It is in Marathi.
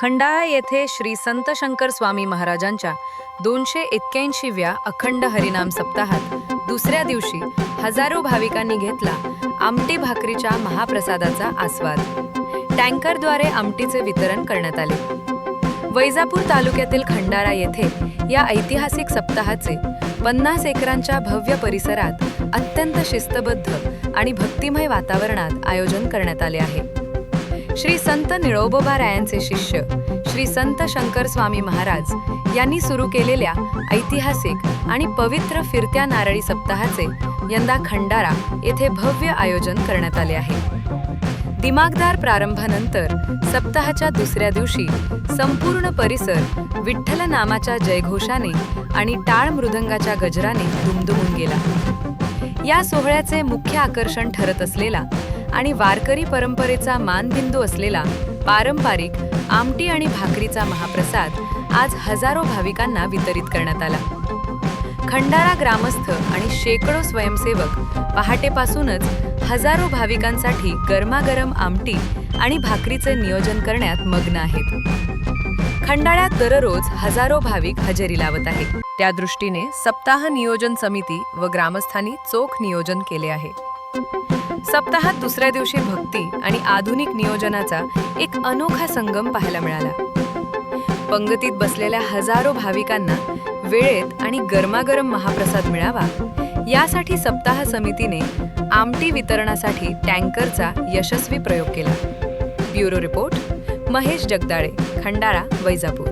खंडाळा येथे श्री संत शंकर स्वामी महाराजांच्या 281व्या अखंड हरिनाम सप्ताहात दुसऱ्या दिवशी हजारो भाविकांनी घेतला आमटी भाकरीच्या महाप्रसादाचा आस्वाद। टँकरद्वारे आमटीचे वितरण करण्यात आले। वैजापूर तालुक्यातील खंडाळा येथे या ऐतिहासिक सप्ताहाचे 50 एकरांच्या भव्य परिसरात अत्यंत शिस्तबद्ध आणि भक्तिमय वातावरणात आयोजन करण्यात आले आहे। श्री संत निळोबोबा रायांचे शिष्य श्री संत शंकर स्वामी महाराज यांनी सुरू केलेल्या ऐतिहासिक आणि पवित्र फिरत्या नारळी सप्ताहाचे यंदा खंडाळा येथे भव्य आयोजन करण्यात आले आहे। दिमागदार प्रारंभानंतर सप्ताहाच्या दुसऱ्या दिवशी संपूर्ण परिसर विठ्ठल नामाच्या जयघोषाने आणि टाळ मृदंगाच्या गजराने दुमदुमून गेला। या सोहळ्याचे मुख्य आकर्षण ठरत असलेला आणि वारकरी परंपरेचा मानबिंदू असलेला पारंपरिक आमटी आणि भाकरीचा महाप्रसाद आज हजारो भाविकांना वितरित करण्यात आला। खंडाळा ग्रामस्थ आणि शेकडो स्वयंसेवक पहाटेपासूनच हजारो भाविकांसाठी गरमागरम आमटी आणि भाकरीचे नियोजन करण्यात मग्न आहेत। खंडाळ्यात दररोज हजारो भाविक हजेरी लावत आहेत। त्या दृष्टीने सप्ताह नियोजन समिती व ग्रामस्थांनी चोख नियोजन केले आहे। सप्ताहात दुसऱ्या दिवशी भक्ती आणि आधुनिक नियोजनाचा एक अनोखा संगम पाहायला मिळाला। पंगतीत बसलेल्या हजारो भाविकांना वेळेत आणि गरमागरम महाप्रसाद मिळावा यासाठी सप्ताह समितीने आमटी वितरणासाठी टँकरचा यशस्वी प्रयोग केला। Bureau report Mahesh Jagdale, Khandala, Vaijapur.